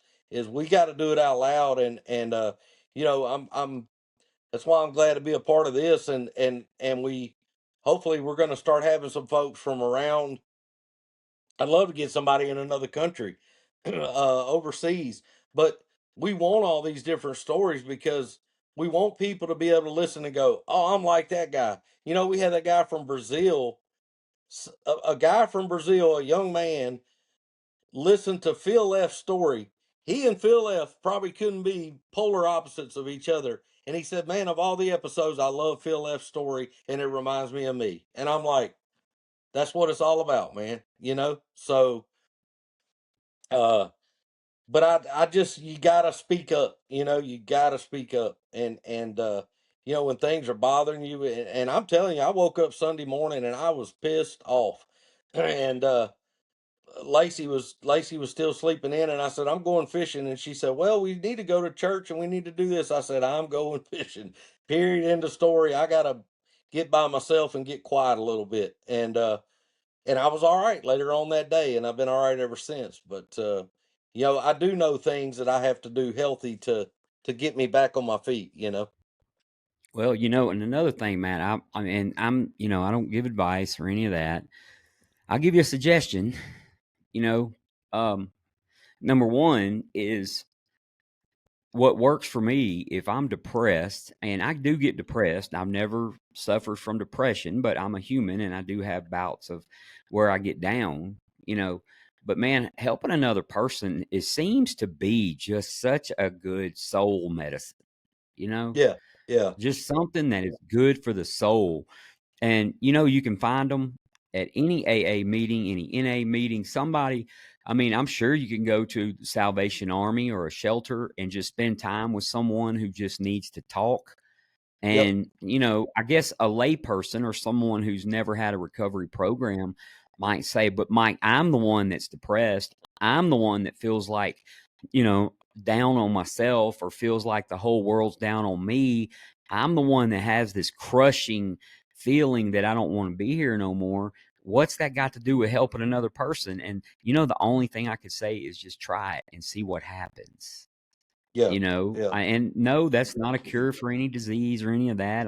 we got to do it out loud. And I'm that's why I'm glad to be a part of this. And we hopefully we're going to start having some folks from around. I'd love to get somebody in another country, overseas, but we want all these different stories because we want people to be able to listen and go, oh, I'm like that guy. We had that guy from Brazil, a guy from Brazil, a young man, listen to Phil F's story. He and Phil F probably couldn't be polar opposites of each other. And he said, man, of all the episodes, I love Phil F's story and it reminds me of me. And I'm like, that's what it's all about, man. So, uh, but I just, you gotta speak up, you gotta speak up. And when things are bothering you, and I'm telling you, I woke up Sunday morning and I was pissed off. And, Lacey was still sleeping in, and I said, I'm going fishing. And she said, well, we need to go to church and we need to do this. I said, I'm going fishing. Period. End of story. I gotta get by myself and get quiet a little bit. And I was all right later on that day, and I've been all right ever since. But I do know things that I have to do healthy to get me back on my feet. Well, and another thing, Matt, I don't give advice or any of that. I'll give you a suggestion. You know, um, Number one is what works for me if I'm depressed, and I do get depressed. I've never suffered from depression, but I'm a human and I do have bouts of where I get down, you know. But man, helping another person, it seems to be just such a good soul medicine, you know, Yeah, yeah, just something that is good for the soul. And you can find them at any AA meeting, any NA meeting. I'm sure you can go to the Salvation Army or a shelter and just spend time with someone who just needs to talk. yep, And, I guess a layperson or someone who's never had a recovery program might say, but Mike, I'm the one that's depressed. I'm the one that feels like, down on myself, or feels like the whole world's down on me. I'm the one that has this crushing feeling that I don't want to be here no more. What's that got to do with helping another person? And, the only thing I could say is just try it and see what happens. yeah, yeah. And no, that's not a cure for any disease or any of that.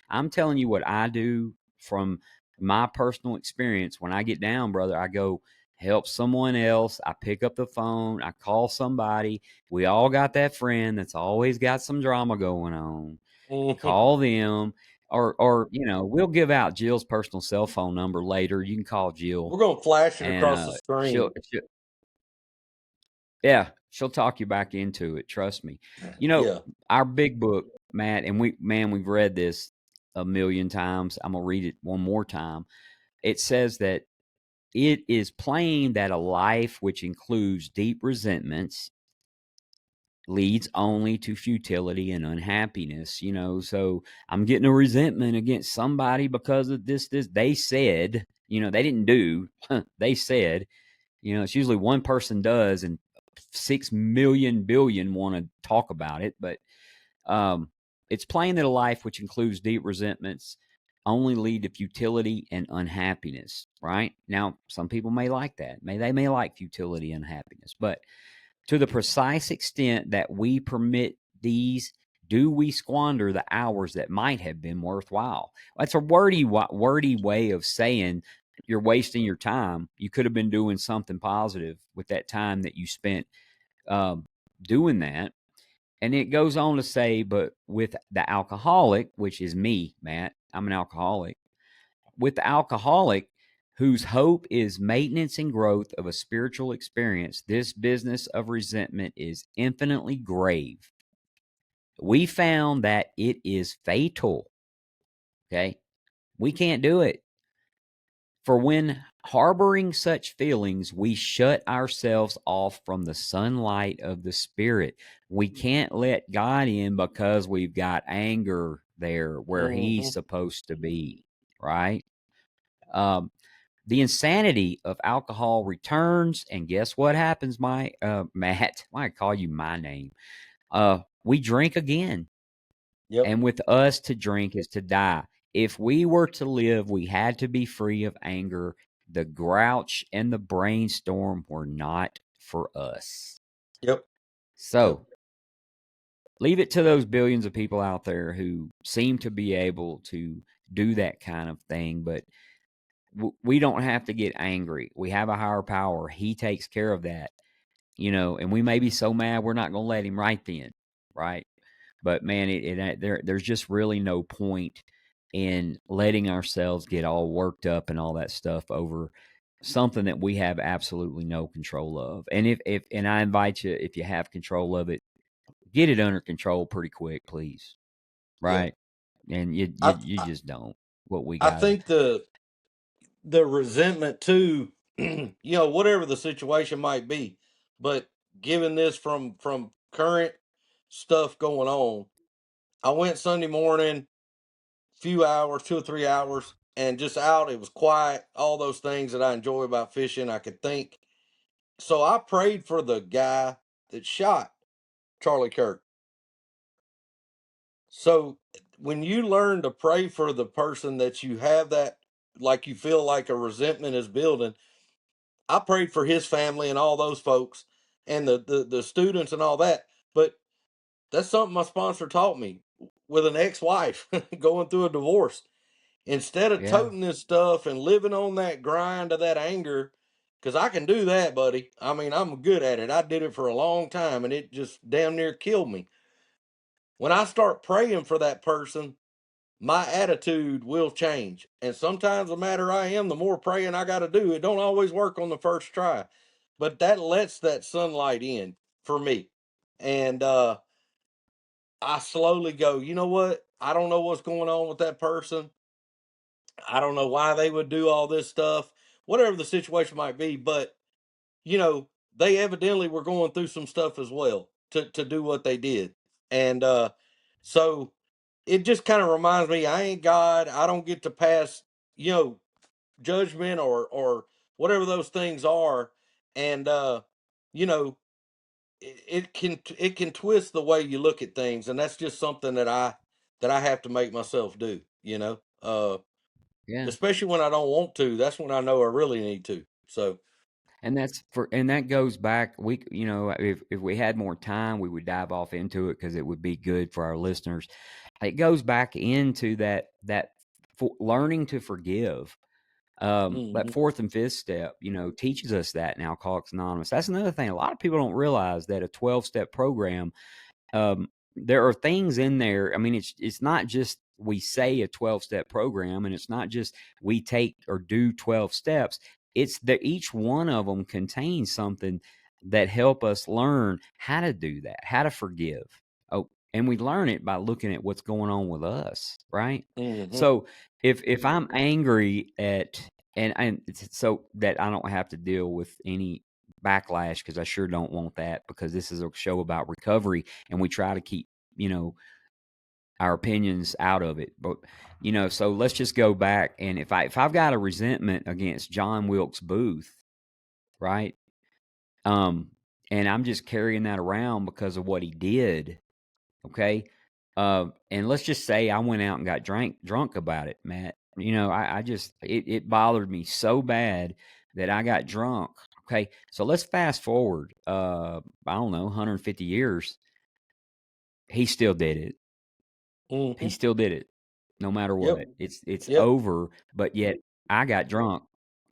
I'm telling you what I do from my personal experience. When I get down, brother, I go help someone else. I pick up the phone, I call somebody. We all got that friend that's always got some drama going on. Mhm. Call them, or we'll give out Jill's personal cell phone number later. You can call Jill, We're gonna flash it and across the she'll, screen. she'll yeah, she'll talk you back into it. Trust me. Yeah, Our big book, Matt, and we've read this a million times. I'm gonna read it one more time. It says that it is plain that a life which includes deep resentments, leads only to futility and unhappiness. So I'm getting a resentment against somebody because of this they said, they didn't do, they said, it's usually one person does and 6 million billion want to talk about it. But um, it's plain that a life which includes deep resentments only lead to futility and unhappiness, right? Now, some people may like that. They may like futility and unhappiness, but to the precise extent that we permit these, do we squander the hours that might have been worthwhile? That's a wordy way of saying you're wasting your time. You could have been doing something positive with that time that you spent um, doing that. And it goes on to say, but with the alcoholic, which is me, Matt, I'm an alcoholic. With the alcoholic, whose hope is maintenance and growth of a spiritual experience, this business of resentment is infinitely grave. We found that it is fatal. Okay. We can't do it. For when harboring such feelings, we shut ourselves off from the sunlight of the Spirit. We can't let God in because we've got anger there where He's Mm-hmm. supposed to be, right? Um, the insanity of alcohol returns, and guess what happens, Matt? Why I call you my name? We drink again, Yep. and with us to drink is to die. If we were to live, we had to be free of anger. The Grouch and the Brainstorm were not for us. Yep. Yep. So leave it to those billions of people out there who seem to be able to do that kind of thing, but we don't have to get angry. We have a higher power. He takes care of that, and we may be so mad we're not going to let him right then, right? But man, there's just really no point in letting ourselves get all worked up and all that stuff over something that we have absolutely no control of. And if and I invite you, if you have control of it, get it under control pretty quick, please. Yeah. Right? And you I, you, you I just don't. What we I got to. think the resentment too, whatever the situation might be, but given this from current stuff going on, I went Sunday morning, few hours, 2 or 3 hours, and just out. It was quiet. All those things that I enjoy about fishing, I could think. So I prayed for the guy that shot Charlie Kirk. So when you learn to pray for the person that you have that, like you feel like a resentment is building, I prayed for his family and all those folks and the students and all that. But that's something my sponsor taught me with an ex-wife going through a divorce. Instead of Yeah. toting this stuff and living on that grind of that anger, because I can do that, buddy. I mean, I'm good at it. I did it for a long time and it just damn near killed me. When I start praying for that person, my attitude will change. And sometimes the madder I am, the more praying I got to do. It don't always work on the first try, but that lets that sunlight in for me. And I slowly go, you know what? I don't know what's going on with that person. I don't know why they would do all this stuff, whatever the situation might be, but they evidently were going through some stuff as well to do what they did. And so it just kind of reminds me I ain't God. I don't get to pass, you know, judgment or whatever those things are. And you know, it can twist the way you look at things, and that's just something that I have to make myself do, Yeah. especially when I don't want to. That's when I know I really need to. So, And that goes back. If we had more time, we would dive off into it because it would be good for our listeners. It goes back into that learning to forgive. That mhm, fourth and fifth step, teaches us that in Alcoholics Anonymous. That's another thing. A lot of people don't realize that a 12-step program, there are things in there. I mean, it's not just we say a 12-step program, and it's not just we take or do 12 steps. It's that each one of them contains something that help us learn how to do that, how to forgive. Oh, and we learn it by looking at what's going on with us, right? mhm, So if I'm angry at, and so that I don't have to deal with any backlash, because I sure don't want that, because this is a show about recovery and we try to keep, our opinions out of it. But, so let's just go back. And if I've got a resentment against John Wilkes Booth, right? And I'm just carrying that around because of what he did. Okay. And let's just say I went out and got drunk about it, Matt. I just, it bothered me so bad that I got drunk. Okay. So let's fast forward, I don't know, 150 years. He still did it. He Mm-hmm. still did it no matter Yep. what. It's Yep. over, but yet I got drunk.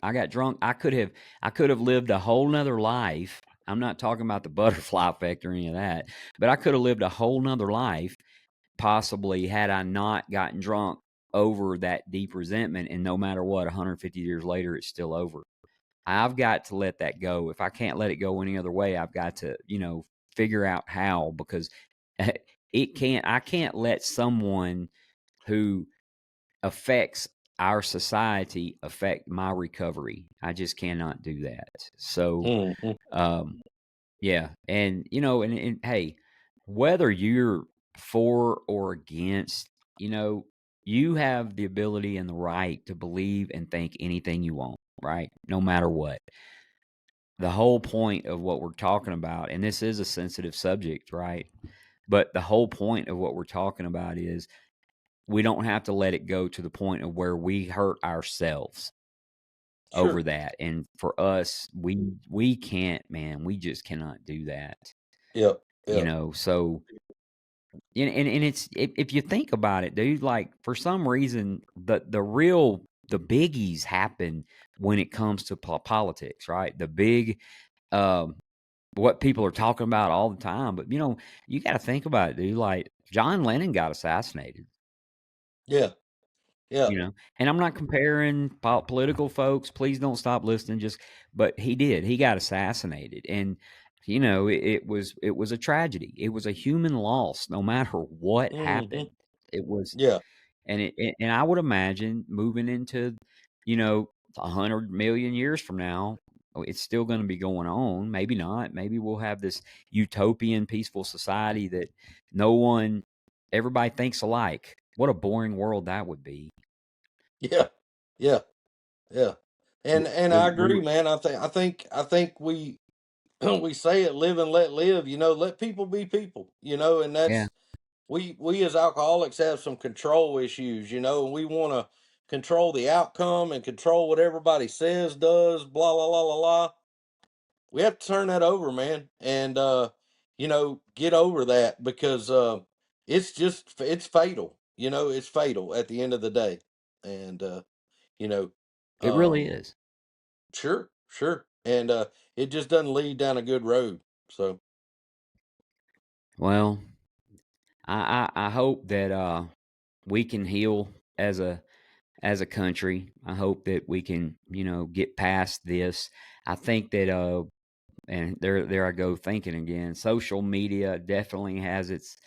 I got drunk. I could have lived a whole nother life. I'm not talking about the butterfly effect or any of that, but I could have lived a whole nother life possibly had I not gotten drunk over that deep resentment. And no matter what, 150 years later, it's still over. I've got to let that go. If I can't let it go any other way, I've got to, figure out how, because I can't let someone who affects our society affect my recovery. I just cannot do that. So, Mm-hmm. um, yeah. And, and hey, whether you're for or against, you have the ability and the right to believe and think anything you want, right? No matter what. The whole point of what we're talking about, and this is a sensitive subject, right? But the whole point of what we're talking about is we don't have to let it go to the point of where we hurt ourselves over Sure. that. And for us, we can't, man, we just cannot do that. Yep. Yep. So and it's, if you think about it, dude, like for some reason the biggies happen when it comes to politics, right? The big um what people are talking about all the time. But you got to think about it, dude. Like John Lennon got assassinated. Yeah. Yeah. And I'm not comparing political folks. Please don't stop listening. But he did. He got assassinated, and it was a tragedy. It was a human loss, no matter what Mm-hmm. happened. It was, Yeah. and I would imagine moving into, 100 million years from now, it's still going to be going on. Maybe not. Maybe we'll have this utopian, peaceful society that no one, everybody thinks alike. What a boring world that would be. Yeah. Yeah. Yeah. And We, I we, agree, man. I think we we say it, live and let live, let people be people, and yeah, that's we as alcoholics have some control issues, and we want to control the outcome and control what everybody says, does, blah blah blah blah blah. We have to turn that over, man, and get over that, because it's fatal. It's fatal at the end of the day. And you know it really um is. sure, sure. And it just doesn't lead down a good road. So Well, I hope that we can heal as a country. I hope that we can, get past this. I think that and there I go thinking again. Social media definitely has its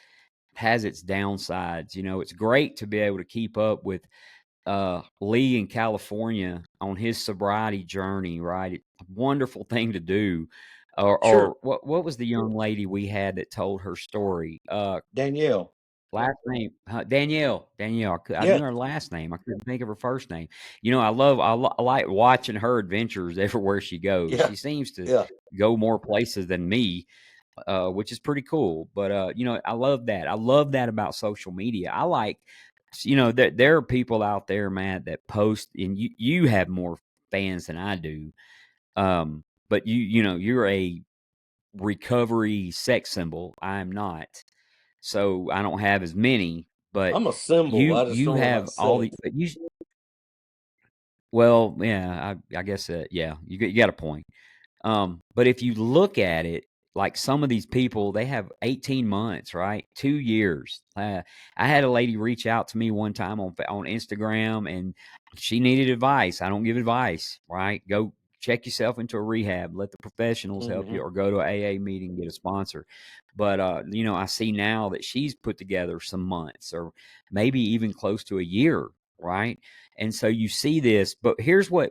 downsides. It's great to be able to keep up with Lee in California on his sobriety journey, right? It's a wonderful thing to do. Or sure. what was the young lady we had that told her story? Danielle. Last name, Danielle. Danielle. I knew Yeah. her last name. I couldn't think of her first name. I like watching her adventures everywhere she goes. Yeah. She seems to Yeah. go more places than me, which is pretty cool. But I love that. I love that about social media. I like, that there are people out there, man, that post, and you have more fans than I do. But you're a recovery sex symbol. I'm not, so I don't have as many. But I'm a symbol. you I just you don't know have about all the sex. but you well, yeah, I guess yeah, you got a point. But if you look at it, like some of these people, they have 18 months, right? 2 years. I had a lady reach out to me one time on Instagram, and she needed advice. I don't give advice, right? Go check yourself into a rehab. Let the professionals help you, Hmm. or go to a AA meeting, get a sponsor. But I see now that she's put together some months, or maybe even close to a year, right? And so you see this, but here's what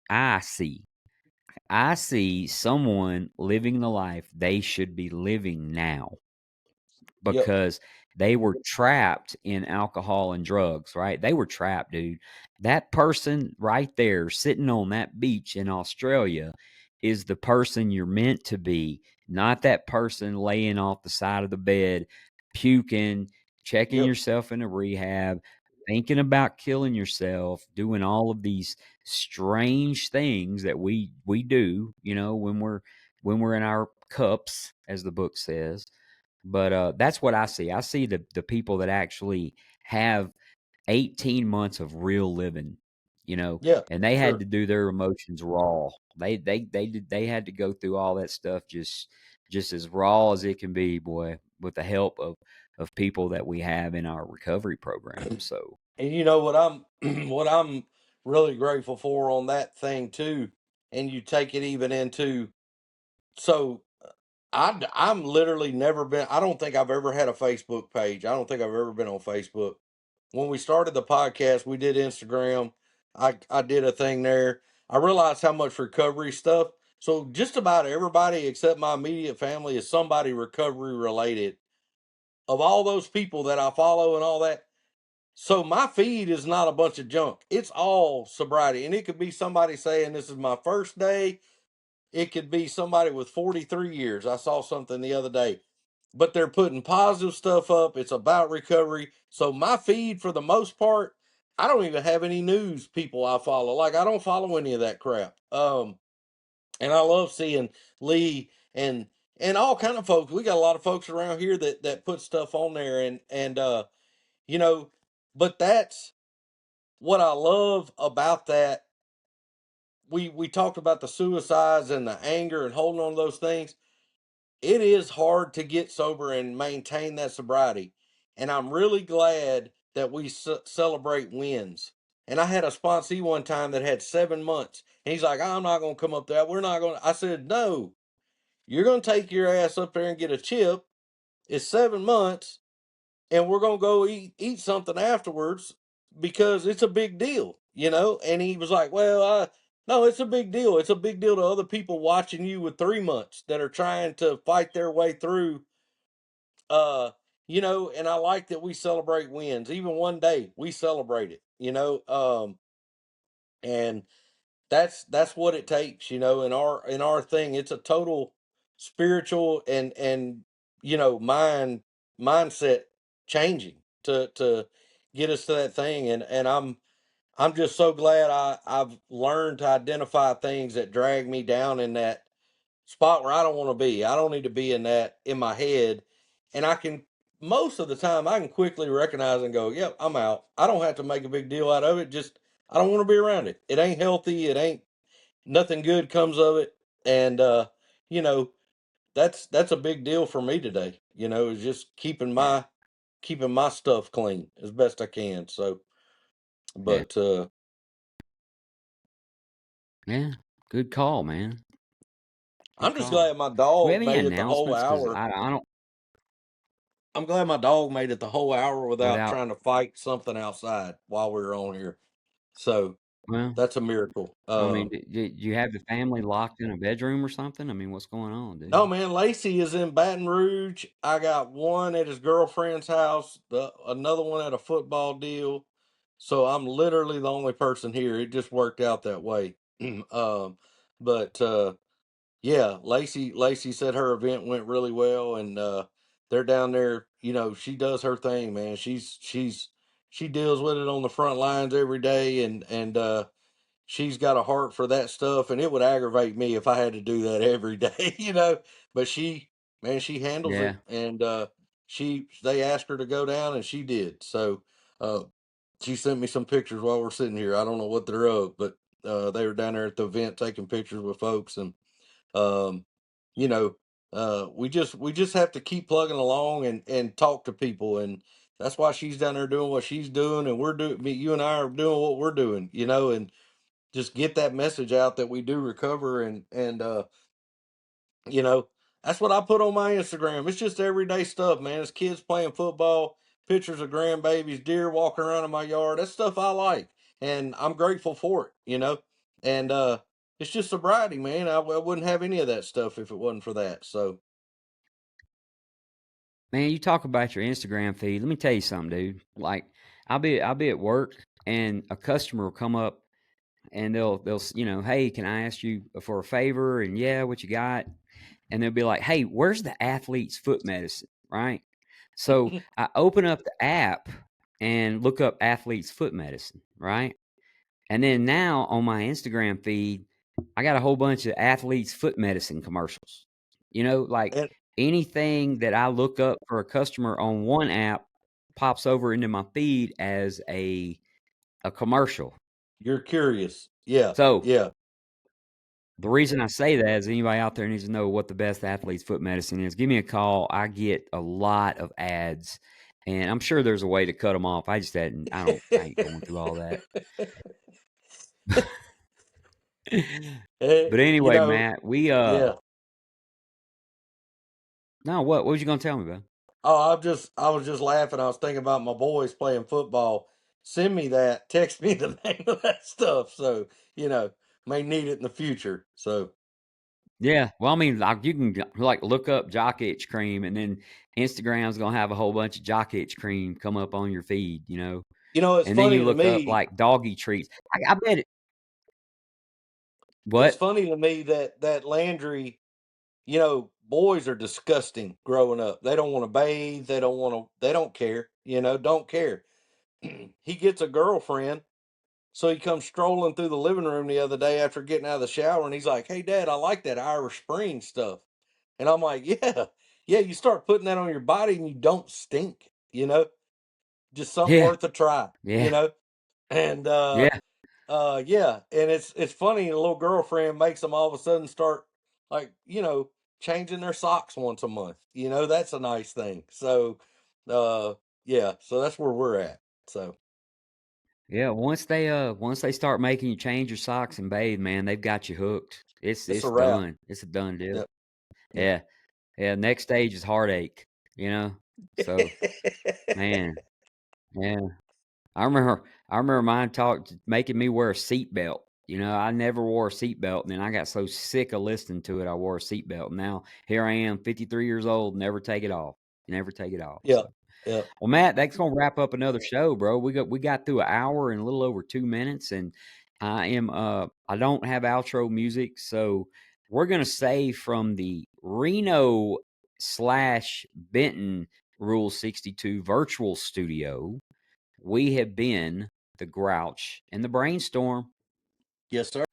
I see. I see someone living the life they should be living now Yep. because they were trapped in alcohol and drugs, right? They were trapped, dude. That person right there sitting on that beach in Australia is the person you're meant to be, not that person laying off the side of the bed, puking, checking Yep. yourself into rehab, thinking about killing yourself, doing all of these strange things that we do, when we're in our cups, as the book says. But that's what I see. I see the people that actually have 18 months of real living, Yeah. and they had Sure. to do their emotions raw. They had to go through all that stuff just as raw as it can be, boy, with the help of people that we have in our recovery program. So And you know what I'm what I'm really grateful for on that thing too, and you take it even into so I'm literally never been. I don't think I've ever had a Facebook page. I don't think I've ever been on Facebook. When we started the podcast, we did Instagram. I did a thing there. I realized how much recovery stuff. So just about everybody except my immediate family is somebody recovery related. Of all those people that I follow and all that, so my feed is not a bunch of junk. It's all sobriety. And it could be somebody saying this is my first day. It could be somebody with 43 years. I saw something the other day. But they're putting positive stuff up. It's about recovery. So my feed for the most part, I don't even have any news people I follow. Like I don't follow any of that crap. And I love seeing Lee and all kind of folks. We got a lot of folks around here that put stuff on there and you know, but that's what I love about that. We talked about the suicides and the anger and holding on to those things. It is hard to get sober and maintain that sobriety. And I'm really glad that we celebrate wins. And I had a sponsee one time that had 7 months. And he's like, I'm not going to come up there. We're not going to. I said, no, you're going to take your ass up there and get a chip. It's 7 months and we're gonna go eat something afterwards because it's a big deal, you know. And he was like, "Well, no, it's a big deal. It's a big deal to other people watching you with 3 months that are trying to fight their way through." Uh, and I like that we celebrate wins. Even one day we celebrate it, and that's what it takes, in our thing. It's a total spiritual and mindset changing to get us to that thing. And I'm just so glad I've learned to identify things that drag me down in that spot where I don't want to be. I don't need to be in that in my head. And I can most of the time I can quickly recognize and go, yep, I'm out. I don't have to make a big deal out of it. Just I don't want to be around it. It ain't healthy. It ain't nothing good comes of it. And you know, that's a big deal for me today. Is just yeah, keeping my stuff clean as best I can. So yeah, but yeah. Good call, man. Good I'm just call. glad my Do we have dog any made it the whole announcements? Because hour. I don't I'm glad my dog made it the whole hour without without. trying to fight something outside while we were on here. So Well, that's a miracle. I mean, did you have the family locked in a bedroom or something? I mean, what's going on, No, dude? man, Lacey is in Baton Rouge. I got one at his girlfriend's house, another one at a football deal. So I'm literally the only person here. It just worked out that way. But yeah, Lacey said her event went really well, and they're down there. She does her thing, man. She deals with it on the front lines every day, and she's got a heart for that stuff, and it would aggravate me if I had to do that every day, But she handles Yeah, it, and they asked her to go down, and she did. So uh, she sent me some pictures while we're sitting here. I don't know what they're of, but they were down there at the event taking pictures with folks, and um, you know, we just have to keep plugging along and talk to people, and that's why she's down there doing what she's doing, and you and I are doing what we're doing, and just get that message out that we do recover and you know that's what I put on my Instagram. It's just everyday stuff, man. It's kids playing football, pictures of grandbabies, deer walking around in my yard. That's stuff I like, and I'm grateful for it, and it's just sobriety, man. I wouldn't have any of that stuff if it wasn't for that. So Man, you talk about your Instagram feed. Let me tell you something, dude. Like, I'll be at work, and a customer will come up, and they'll hey, can I ask you for a favor? And yeah, what you got? And they'll be like, hey, where's the athlete's foot medicine? Right. So I open up the app and look up athlete's foot medicine. Right. And then now on my Instagram feed, I got a whole bunch of athlete's foot medicine commercials. Like and anything that I look up for a customer on one app pops over into my feed as a commercial. you're curious. Yeah, So yeah. the reason I say that is anybody out there needs to know what the best athlete's foot medicine is. Give me a call. I get a lot of ads, and I'm sure there's a way to cut them off. I just hadn't. I ain't going through all that. But You anyway, know, Matt, we yeah. no, what was you gonna tell me about? Oh, I was just laughing. I was thinking about my boys playing football. Send me that. Text me the name of that stuff. So may need it in the future. So Yeah, well, I mean, like you can like look up jock itch cream, and then Instagram's gonna have a whole bunch of jock itch cream come up on your feed, it's and then you funny to look up me. like doggy treats. I bet it. It's What? funny to me that Landry. Boys are disgusting growing up. They don't want to bathe. They don't want to. They don't care. Don't care. He gets a girlfriend. So he comes strolling through the living room the other day after getting out of the shower, and he's like, "Hey, Dad, I like that Irish Spring stuff." And I'm like, "Yeah, yeah." You start putting that on your body, and you don't stink. Just something Yeah, worth a try. You yeah, know, and yeah, yeah, and it's funny. The little girlfriend makes them all of a sudden start like changing their socks once a month. That's a nice thing. So, uh, yeah, so that's where we're at. So yeah. Once they start making you change your socks and bathe, man, they've got you hooked. It's it's a it's wrap. done. It's a done deal. Yep. Yep. Yeah, yeah. Next stage is heartache. So man, yeah. I remember mine talked making me wear a seatbelt. I never wore a seatbelt, and then I got so sick of listening to it, I wore a seatbelt. Now here I am, 53 years old, never take it off. Never take it off. Yep. So, Yep. well, Matt, that's gonna wrap up another show, bro. We got through an hour and a little over 2 minutes, and I don't have outro music, so we're gonna say from the Reno slash Benton Rule 62 virtual studio. We have been the Grouch and the Brainstorm. Yes, sir.